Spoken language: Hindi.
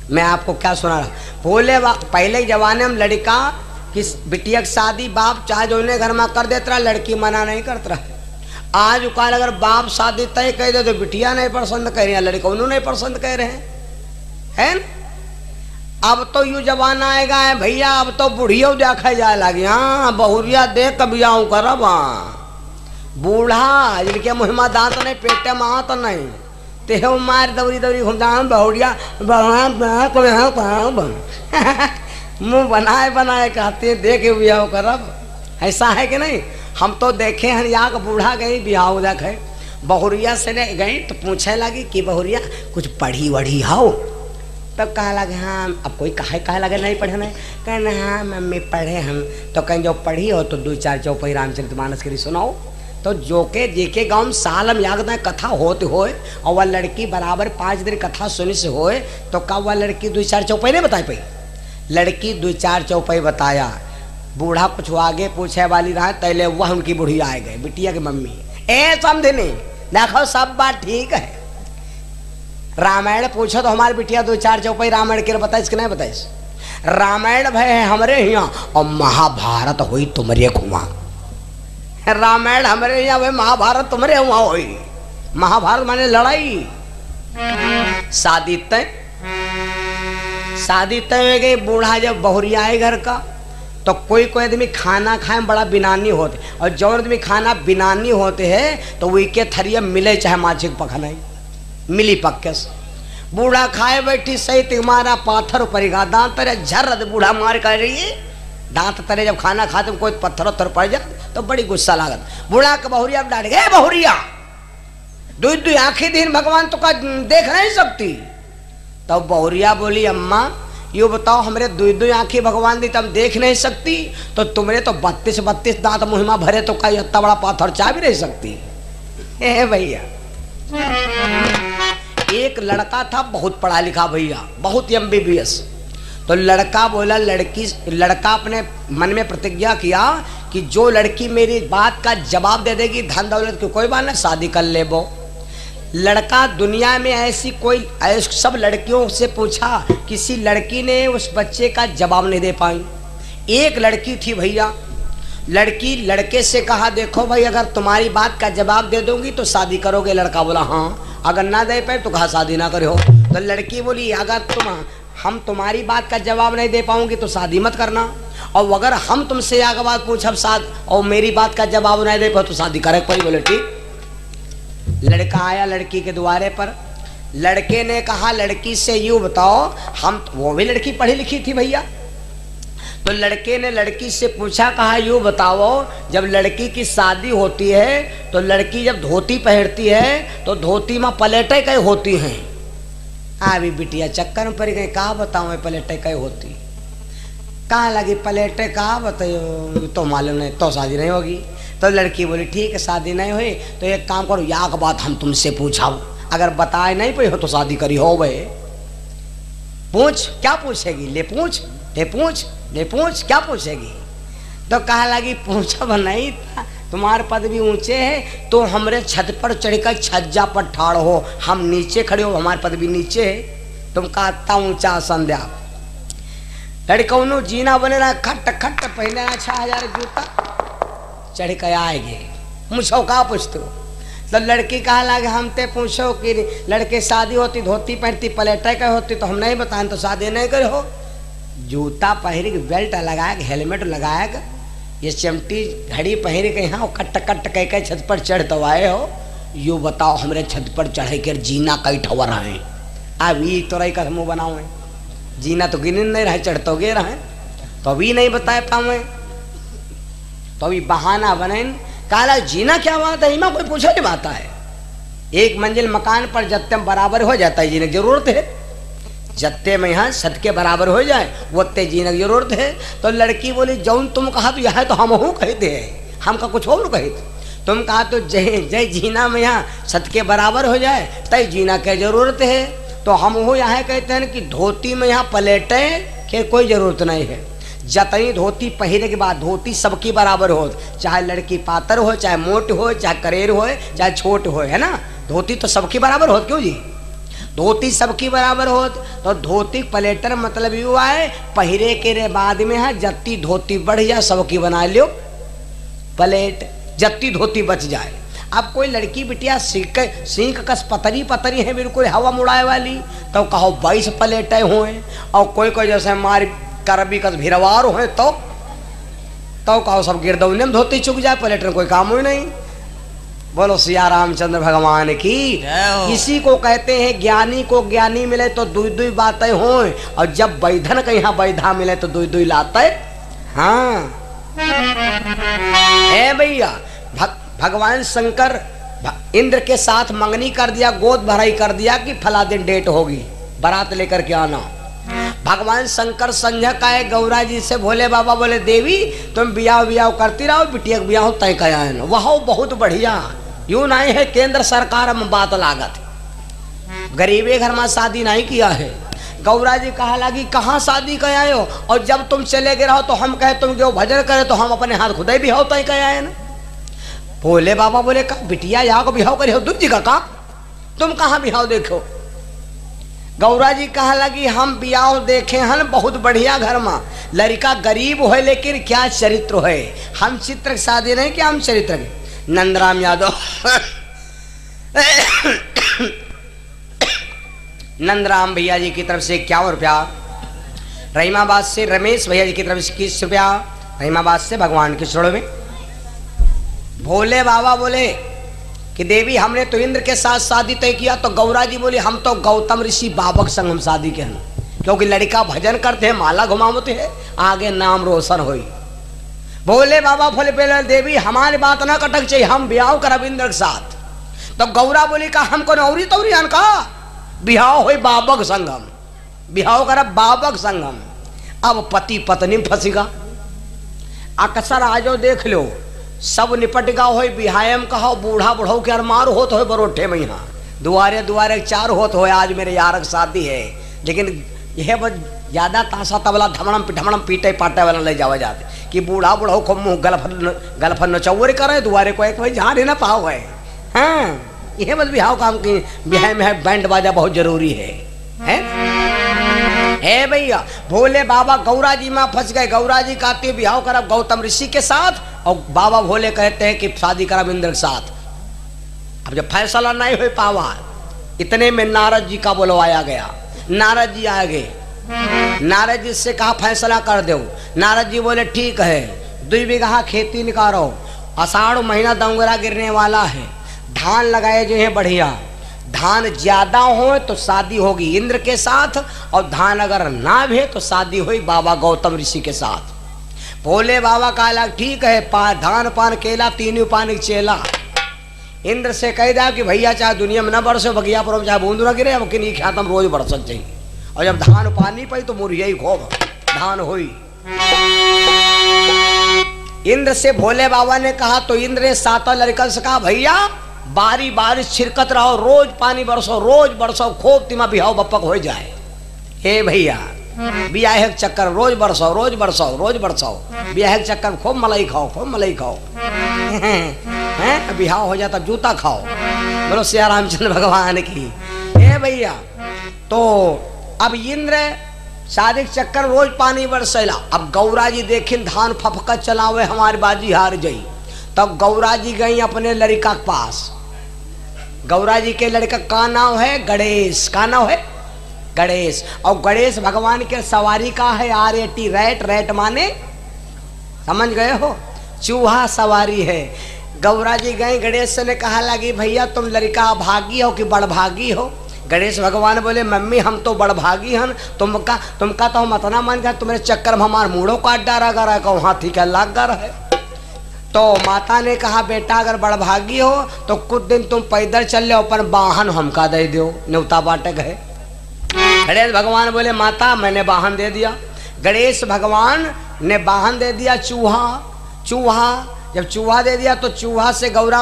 मैं आपको क्या सुना रहा, बोले पहले जमाने में लड़का कि बिटिया की शादी बाप चाहे जो घर में कर देता, लड़की मना नहीं करता। आज कल अगर बाप शादी तय कह दे तो बिटिया नहीं पसंद कर रही है, लड़का उन्होंने नहीं पसंद कर रहे हैं। अब तो यू जमाना आएगा है भैया, अब तो बुढ़िया देखा जाए लगे। हाँ बहुरिया देख कभी आऊँ करब। बूढ़ा जिनके मुँह में दांत नहीं, पेटे में हाथ नहीं, ते मार दौरी दौरी घूमता बहुरिया मुँह बनाए बनाए कहते देखे बिहाव करब। ऐसा है कि नहीं? हम तो देखे हैं यहाँ बूढ़ा गई बिहाव देखे, बहुरिया से गई तो पूछे लगी कि बहुरिया कुछ पढ़ी वढ़ी हो? तब कहा लगे हाँ। अब कोई कहे लगे नहीं पढ़े नहीं, कहना हाँ मम्मी पढ़े हम। तो कहीं जो पढ़ी हो तो 2-4 चौपाई रामचरितमानस की सुनाओ। तो जो के जेके गाँव में साल में याद कथा होते होए और वह लड़की बराबर 5 दिन कथा सुनी से होए, तो कब वह लड़की 2-4 चौपाई नहीं बता पाई? लड़की 2-4 चौपाई बताया। बूढ़ा कुछ आगे पूछे वाली रहा, तैले वह उनकी बुढ़िया आए गए, बिटिया की मम्मी ए समझे नहीं, देखो सब बात ठीक है। रामायण पूछो तो हमारी बिटिया 2-4 चौपाई रामायण के बताइस कि नहीं बताइस? रामायण भय है हमरे यहाँ और महाभारत हुई तुम्हारे खुआ। रामायण हमारे यहाँ हुए, महाभारत तुम्हारे वहां हुई। महाभारत माने लड़ाई। शादी तय हो गई। बूढ़ा जब बहुरिया आए घर का तो कोई आदमी खाना खाए बड़ा बिनानी होते, और जो आदमी खाना बिनानी होते हैं तो वही के थरिया मिले चाहे माछिक पखनाई मिली पक्के से। बूढ़ा खाए बैठी सही तुम्हारा पाथर परिगा दांत तरे झर बूढ़ा मार कर रही है दांत तरे। जब खाना खाते कोई पत्थर उत्थर पड़ जाए तो बड़ी गुस्सा लागत। बूढ़ा का बहुरिया डांट गए, बहुरिया 2 आंखें दिन भगवान तो का देख नहीं सकती। तब तो बहुरिया बोली अम्मा यो बताओ हमरे 2 आंखें भगवान दी तब देख नहीं सकती, तो तुमरे तो 32 दांत मुहिमा भरे तो कहीं इतना बड़ा पाथर चाह भी नहीं सकती। भैया एक लड़का था बहुत पढ़ा लिखा भैया, बहुत MBBS। तो लड़का बोला लड़का अपने मन में प्रतिज्ञा किया कि जो लड़की मेरी बात का जवाब दे देगी धन दौलत की कोई बात ना, शादी कर ले। वो लड़का दुनिया में ऐसी सब लड़कियों से पूछा, किसी लड़की ने उस बच्चे का जवाब नहीं दे पाई। एक लड़की थी भैया, लड़की लड़के से कहा देखो भाई अगर तुम्हारी बात का जवाब दे दूंगी तो शादी करोगे? लड़का बोला हाँ। अगर ना दे पाए तो कहा शादी ना करो। तो लड़की बोली अगर हम तुम्हारी बात का जवाब नहीं दे पाऊंगी तो शादी मत करना, और अगर हम तुमसे आगे बात पूछब और मेरी बात का जवाब नहीं दे पाओ तो शादी करे कोई। बोले ठीक। लड़का आया लड़की के द्वारे पर। लड़के ने कहा लड़की से यूँ बताओ वो भी लड़की पढ़ी लिखी थी भैया। तो लड़के ने लड़की से पूछा, कहा यूँ बताओ जब लड़की की शादी होती है तो लड़की जब धोती पहनती है तो धोती में पलेटें कई होती हैं? अभी बिटिया चक्कर में पड़ गई, कहा बताऊँ पलेटें कई होती? कहाँ लगी पलेटें, कहा बताओ तो मालूम नहीं, तो शादी नहीं होगी। तो लड़की बोली ठीक है शादी नहीं हुई तो एक काम करो, याक बात हम तुमसे पूछाओ, अगर बताए नहीं पाई हो तो शादी करी हो भाई। पूछ, क्या पूछेगी? ले पूछ क्या पूछेगी? तो कहा लगी पूछब नहीं था, तुम्हारे पद भी ऊंचे है तो हमरे छत पर चढ़कर छज्जा पर ठाड़ हो, हम नीचे खड़े हो, हमारे पद भी नीचे है, तुम कहता ऊंचा संध्या। लड़का जीना बने ना खट खट पहने 6000 जूता चढ़ के आएगे, मुझो का पूछते हो? तो लड़की कहा लगे हम ते पूछो कि लड़के शादी होती धोती पहनती पलेटे का होती तो हम नहीं बताएं तो शादी नहीं करे हो। जूता पहन के बेल्ट लगाएगा, हेलमेट लगाएगा, ये चिमटी घड़ी पहन के यहाँ कट कट कह के छत पर चढ़ तो आए हो। यू बताओ हमरे छत पर चढ़े कर जीना कई ठवर रहे? अब ये तो रही का मुँह बनाओ, जीना तो गिन नहीं रहे, चढ़ तो गे रहे, तो अभी नहीं बताए पावे, तो अभी बहाना बने। काला जीना क्या बात है? कोई पूछो नहीं बात है। एक मंजिल मकान पर जत्ते में बराबर हो जाता है जीने की जरूरत है, जत्ते में यहाँ छत के बराबर हो जाए वो ते जीने की जरूरत है। तो लड़की बोली जौन तुम कहा तो यह तो हम हूँ कहते हैं, हम का कुछ और कहे तुम कहा तो जय जीना में यहाँ छत के बराबर हो जाए तय जीना की जरूरत है। तो हम वो यहाँ कहते हैं कि धोती में यहाँ पलेटे के कोई जरूरत नहीं है। जतनी धोती पहनने के बाद धोती सबकी बराबर हो, चाहे लड़की पातर हो, चाहे मोट हो, चाहे करेर हो, चाहे छोट हो, है ना, धोती तो सबकी बराबर हो। क्यों जी? धोती सबकी बराबर होत, तो धोती प्लेटर मतलब यू है पहिरे के रे बाद में है जत्ती धोती बढ़ जाए सबकी बना लियो प्लेट, जत्ती धोती बच जाए। अब कोई लड़की बिटिया सीख कस पतरी पतरी है बिल्कुल हवा मुड़ाए वाली, तो कहो 22 प्लेटें हुए, और कोई जैसे मार करबी कस भिरवार हो तो कहो सब गिरदौने में धोती चुक जाए, प्लेटर कोई काम ही नहीं। बोलो सिया रामचंद्र भगवान की। किसी को कहते हैं ज्ञानी को ज्ञानी मिले तो दुई दुई बातें हों, और जब बैधन के यहाँ बैधा मिले तो दुई दुई लाते। हाँ ए भैया, भगवान शंकर इंद्र के साथ मंगनी कर दिया, गोद भराई कर दिया कि फला दिन डेट होगी, बारात लेकर के आना। भगवान शंकर संध्या का है गौरा जी से भोले बाबा बोले देवी तुम बियाह बियाह करती रहो, बिटिया बियाह तय कया है ना। वह बहुत बढ़िया, यूं नहीं है केंद्र सरकार में बात लागत, गरीबे घर में शादी नहीं किया है। गौरा जी कहा लगी कहाँ शादी कया हो, और जब तुम चले गए रहो तो हम कहे तुम जो भजन करे तो हम अपने हाथ खुदा ही बिहाव तय कया है ना। भोले बाबा बोले का बिटिया यहाँ को बिहाव करे हो दूजी का तुम कहाँ बिहाव देखो। गौरा जी कहा लगी हम बियाह देखे हैं बहुत बढ़िया घर में, लड़का गरीब है लेकिन क्या चरित्र है, हम चित्र शादी नहीं कि हम चरित्र के। नंदराम यादव नंदराम भैया जी की तरफ से 51 रुपया, रहीमाबाद से रमेश भैया जी की तरफ से 21 रुपया, रहीमाबाद से भगवान के चरणों में। भोले बाबा बोले कि देवी हमने तो इंद्र के साथ शादी तय किया, तो गौरा जी बोली हम तो गौतम ऋषि बाबक संग हम शादी के हैं, क्योंकि लड़का भजन करते हैं माला घुमावते हैं आगे नाम रोशन होई। भोले बाबा बोले पहले देवी हमारी बात ना कटक चाहिए, हम ब्याह करब इंद्र के साथ। तो गौरा बोली का हमको नौरी तौरी का बिहाव हो बाबक संगम, बिहाव करब बाबक संगम। अब पति पत्नी फंसीगा, अक्सर आजो देख लो सब निपट गा हो बिहायम कहो, बूढ़ा बुढ़ऊ के अरमार होत हो बरोठे में, यहाँ दुआरे दुआरे 4 होत हो। आज मेरे यार की शादी है, लेकिन यह बस ज्यादा ताशा तबला धमड़म पीटे पाटे वाला ले जावा जाते कि बूढ़ा बुढ़ऊ को मुँह गलफन नचौर करे दुआरे को एक भाई जहाँ रहना पाओ है। हाँ यह बस बिहाव काम की बिहाय में है, बैंड बाजा बहुत जरूरी है। हे भैया भोले बाबा गौरा जी में फंस गए। गौरा जी कहते हैं बिहाव करब गौतम ऋषि के साथ, और बाबा भोले कहते हैं कि शादी करब इंद्र के साथ। अब जब फैसला नहीं हो पावा, इतने में नारद जी का बुलवाया गया। नारद जी आ गए, नारद जी से कहा फैसला कर दो। नारद जी बोले ठीक है, 2 बीघा खेती निकालो, आषाढ़ महीना दंगरा गिरने वाला है, धान लगाए जो है बढ़िया, धान ज्यादा हो तो शादी होगी इंद्र के साथ, और धान अगर ना भी तो शादी हुई बाबा गौतम ऋषि के साथ। भोले बाबा का अलग ठीक है, धान पान केला तीनों पानी चेला। इंद्र से कह दिया कि भैया चाहे दुनिया में न बरसे बगिया पर चाहे बूंद न गिरे, अब कि नहीं ख्यातम रोज बरसत चाहिए, और जब धान पानी पाई तो मुरिया ही खूब धान हुई। इंद्र से भोले बाबा ने कहा, तो इंद्र ने 7 लड़कन से कहा भैया बारी बारिश छिड़कत रहो, रोज पानी बरसो खूब तिमा बिहाव बपक हो जाए। हे भैया बियाह के चक्कर रोज बरसो बियाह के चक्कर खूब मलाई खाओ हैं बिहाव हो जाता जूता खाओ। बोलो सिया रामचंद्र भगवान की। हे भैया तो अब इंद्र शादी के चक्कर रोज पानी बरसेला। अब गौरा जी देखिन धान फफका चलावे हमारी बाजी हार गई, तब गौरा जी गई अपने लड़का के पास। गौरा जी के लड़का का नाम है गणेश, का नाम है गणेश, और गणेश भगवान के सवारी का है RAT, रैट माने समझ गए हो, चूहा सवारी है। गौरा जी गए, गणेश ने कहा लगी भैया तुम लड़का भागी हो कि बड़भागी हो। गणेश भगवान बोले मम्मी हम तो बड़भागी हन, तुमका तो हम इतना मन गया तुम्हारे चक्कर में हमारे मूड़ों काट डारा गा रहा हाथी का लाग गा रहा है। तो माता ने कहा बेटा अगर बड़भागी हो तो कुछ दिन तुम पैदल चल लो, अपन वाहन हमका दे दो, न्योता बाटे गए। गणेश भगवान बोले माता मैंने वाहन दे दिया। गणेश भगवान ने वाहन दे दिया चूहा। जब चूहा दे दिया तो चूहा से गौरा